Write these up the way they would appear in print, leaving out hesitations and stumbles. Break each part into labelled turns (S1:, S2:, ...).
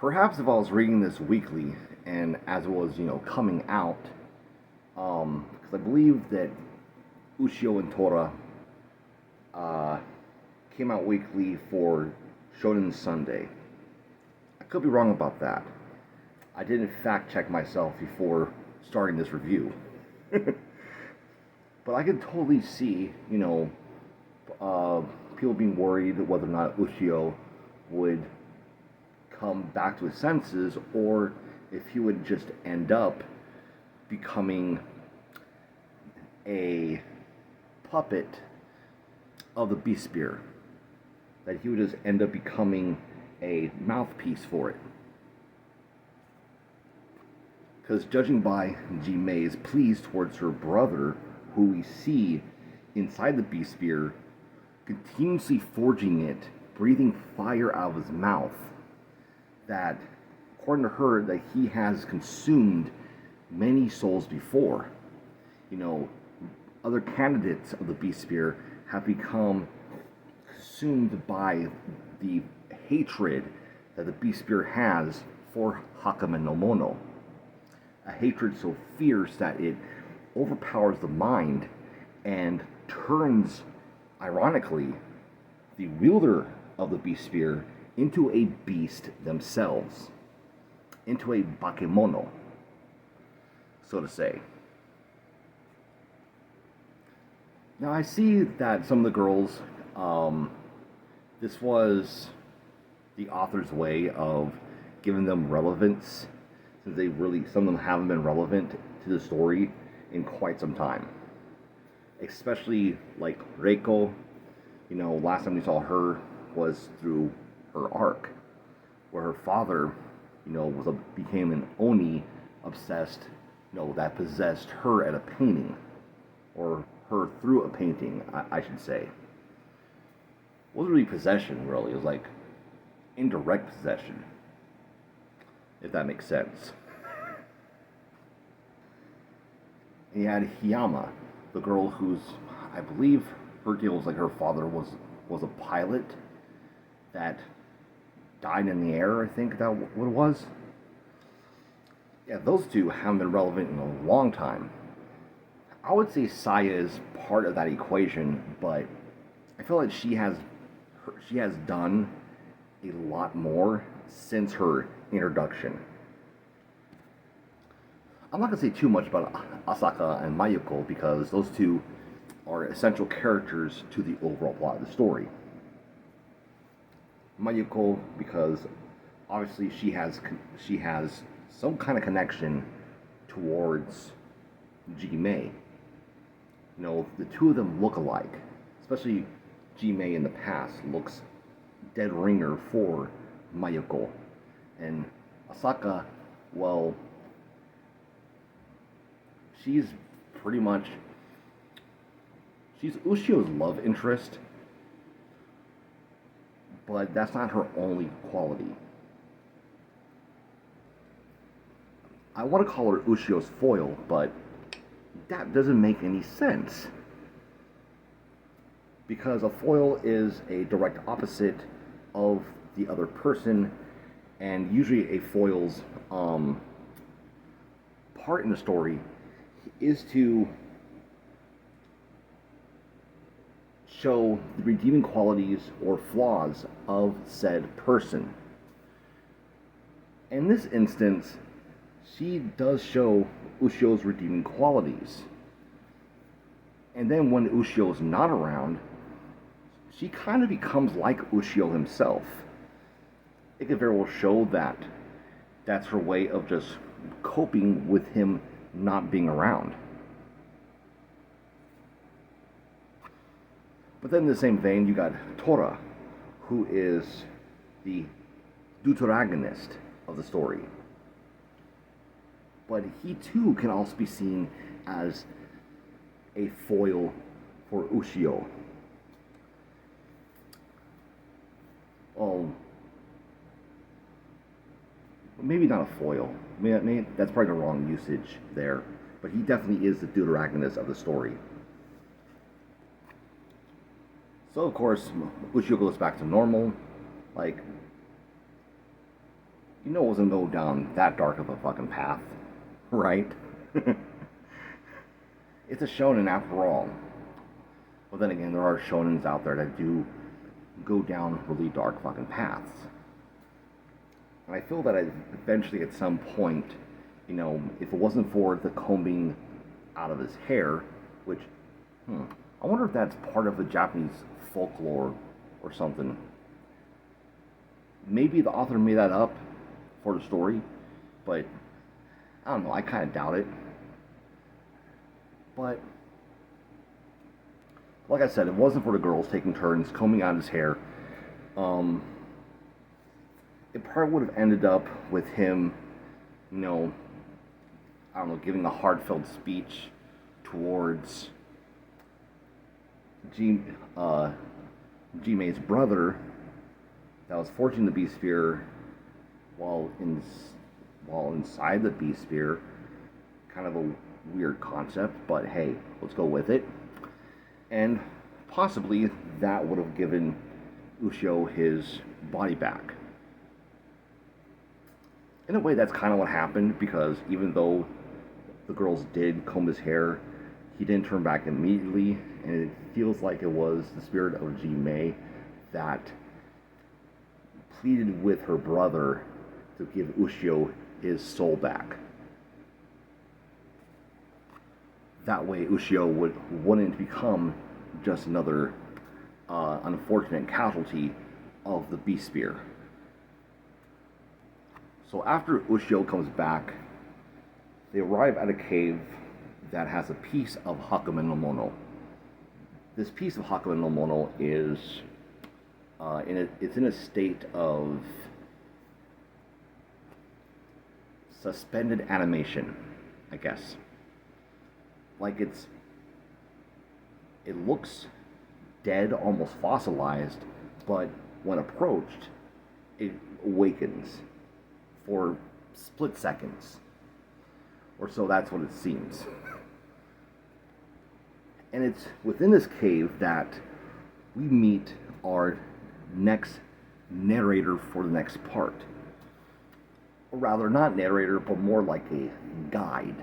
S1: Perhaps if I was reading this weekly and as it was, coming out, because I believe that Ushio and Tora uh, came out weekly for Shonen Sunday. I could be wrong about that. I didn't fact check myself before starting this review. But I could totally see, people being worried whether or not Ushio would come back to his senses or if he would just end up becoming a puppet of the Beast Spear. That he would just end up becoming a mouthpiece for it. Because judging by Ji-Mei's pleas towards her brother, who we see inside the Beast Spear, continuously forging it, breathing fire out of his mouth, that, according to her, that he has consumed many souls before. Other candidates of the Beast Spear have become consumed by the hatred that the Beast Spear has for Hakame no Mono. A hatred so fierce that it overpowers the mind and turns, ironically, the wielder of the Beast Spear into a beast themselves, into a bakemono, so to say. Now I see that some of the girls, this was the author's way of giving them relevance, since some of them haven't been relevant to the story in quite some time. Especially like Reiko, last time we saw her was through her arc, where her father, became an Oni obsessed, that possessed her at a painting, or her through a painting, I should say. It wasn't really possession, really. It was like indirect possession, if that makes sense. And you had Hiyama, the girl who's, I believe, her deal was like her father was a pilot that died in the air, I think that what it was. Yeah, those two haven't been relevant in a long time. I would say Saya is part of that equation, but I feel like she has done a lot more since her introduction. I'm not going to say too much about Asaka and Mayuko because those two are essential characters to the overall plot of the story. Mayuko, because obviously she has some kind of connection towards Ji-Mei. The two of them look alike, especially Ji-Mei in the past looks dead ringer for Mayuko, and Asaka, well, she's Ushio's love interest, but that's not her only quality. I want to call her Ushio's foil, but that doesn't make any sense. Because a foil is a direct opposite of the other person, and usually a foil's part in the story is to show the redeeming qualities or flaws of said person. In this instance, she does show Ushio's redeeming qualities. And then when Ushio's not around, she kind of becomes like Ushio himself. It could very well show that that's her way of just coping with him not being around. But then in the same vein, you got Tora, who is the deuteragonist of the story. But he too can also be seen as a foil for Ushio. Oh, maybe not a foil. Maybe that's probably the wrong usage there. But he definitely is the deuteragonist of the story. So of course, Ushio goes back to normal. Like, you know it wasn't going to go down that dark of a fucking path, right? It's a shonen after all. But then again, there are shonens out there that do go down really dark fucking paths. And I feel that eventually at some point, you know, if it wasn't for the combing out of his hair, which, I wonder if that's part of the Japanese folklore or something. Maybe the author made that up for the story, but I don't know, I kind of doubt it. But, like I said, it wasn't for the girls taking turns combing out his hair. It probably would have ended up with him, you know, I don't know, giving a heartfelt speech towards Jime's brother that was forging the Beast Spear while inside the Beast Spear. Kind of a weird concept, but hey, let's go with it. And possibly that would have given Ushio his body back. In a way, that's kind of what happened, because even though the girls did comb his hair, he didn't turn back immediately, and it feels like it was the spirit of Jime that pleaded with her brother to give Ushio his soul back. That way Ushio wouldn't become just another unfortunate casualty of the Beast Spear. So after Ushio comes back, they arrive at a cave that has a piece of Hakame no Mono. This piece of Hakame no Mono is it's in a state of suspended animation, I guess. Like it looks dead, almost fossilized, but when approached, it awakens for split seconds. Or so that's what it seems. And it's within this cave that we meet our next narrator for the next part. Or rather, not narrator, but more like a guide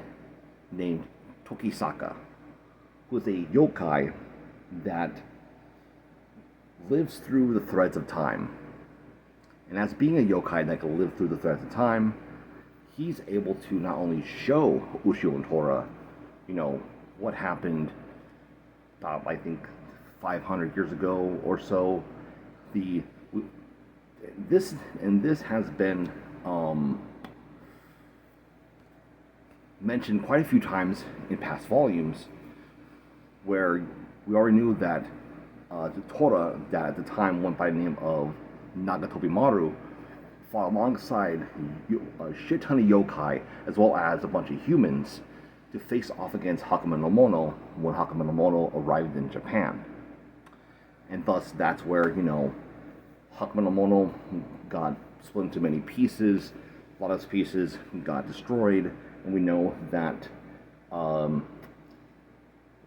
S1: named Tokisaka, who is a yokai that lives through the threads of time. And as being a yokai that can live through the threads of time, he's able to not only show Ushio and Tora, you know, what happened about, I think, 500 years ago or so. This has been mentioned quite a few times in past volumes, where we already knew that the Tora, that at the time went by the name of Nagatobimaru, fought alongside a shit ton of yokai as well as a bunch of humans to face off against Hakame no Mono when Hakame no Mono arrived in Japan. And thus, that's where, you know, Hakame no Mono got split into many pieces. A lot of those pieces got destroyed, and we know that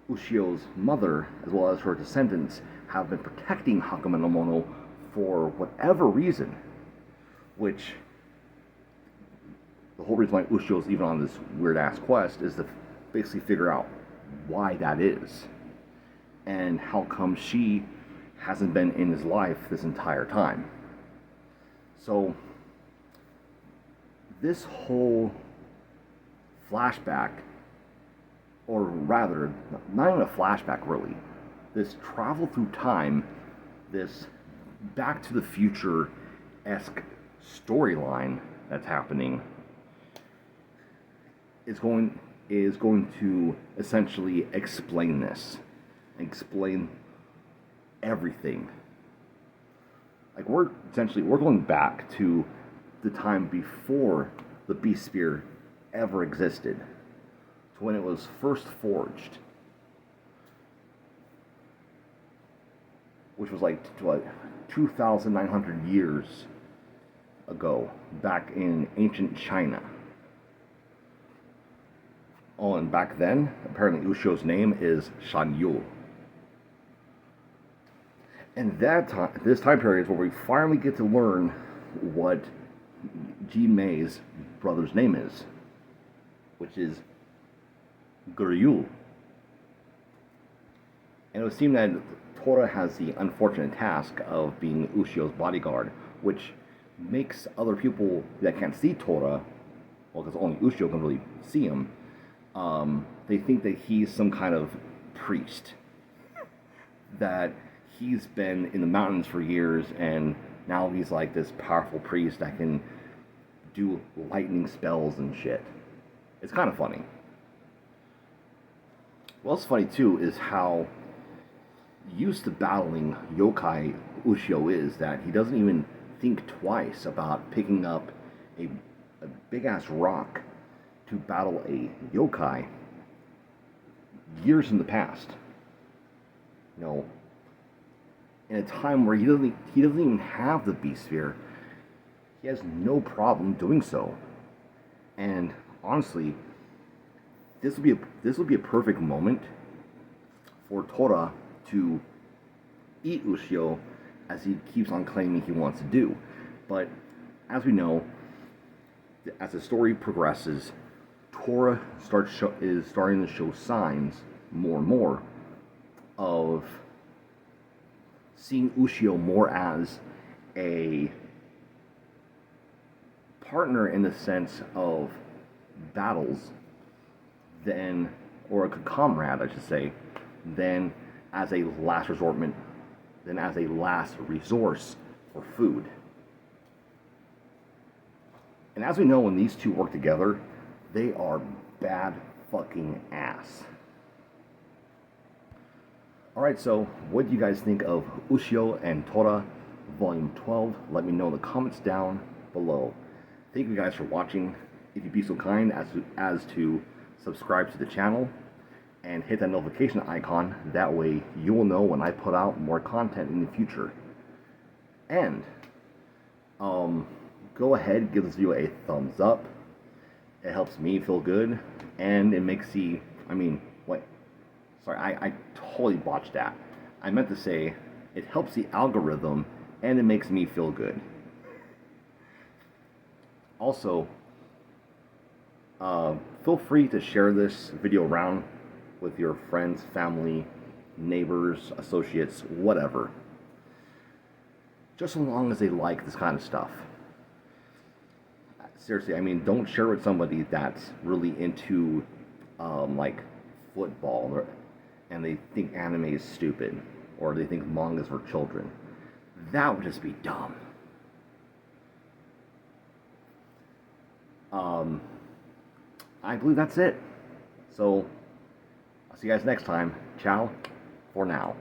S1: Ushio's mother, as well as her descendants, have been protecting Hakame no Mono for whatever reason. Which, the whole reason why Ushio's even on this weird-ass quest is to basically figure out why that is. And how come she hasn't been in his life this entire time. So, this whole flashback, or rather, not even a flashback really, this travel through time, this Back to the Future-esque storyline that's happening is going to essentially explain this, explain everything. Like we're going back to the time before the Beast Spear ever existed, to when it was first forged, which was like 2,900 years ago, back in ancient China. Oh, and back then, apparently Ushio's name is Shan Yu. And this time period is where we finally get to learn what Ji-Mei's brother's name is, which is Guryu. And it would seem that Tora has the unfortunate task of being Ushio's bodyguard, which makes other people that can't see Tora, well, because only Ushio can really see him, they think that he's some kind of priest. That he's been in the mountains for years, and now he's like this powerful priest that can do lightning spells and shit. It's kind of funny. What's funny too is how used to battling yokai Ushio is, that he doesn't even think twice about picking up a big ass rock to battle a yokai years in the past. You know, in a time where he doesn't even have the beast sphere, he has no problem doing so. And honestly, this would be a perfect moment for Tora to eat Ushio, as he keeps on claiming he wants to do. But as we know, as the story progresses, Tora is starting to show signs more and more of seeing Ushio more as a partner in the sense of battles than, or a comrade, I should say, than as a last resortment, than as a last resource for food. And as we know, when these two work together, they are bad fucking ass. Alright, so what do you guys think of Ushio and Tora Volume 12? Let me know in the comments down below. Thank you guys for watching. If you'd be so kind as to subscribe to the channel and hit that notification icon, that way you will know when I put out more content in the future. And go ahead, give this video a thumbs up. It helps me feel good, and it makes the, I totally botched that. I meant to say, it helps the algorithm, and it makes me feel good. Also, feel free to share this video around with your friends, family, neighbors, associates, whatever. Just as long as they like this kind of stuff. Seriously, don't share with somebody that's really into, like, football, and they think anime is stupid, or they think manga is for children. That would just be dumb. I believe that's it. So, I'll see you guys next time. Ciao for now.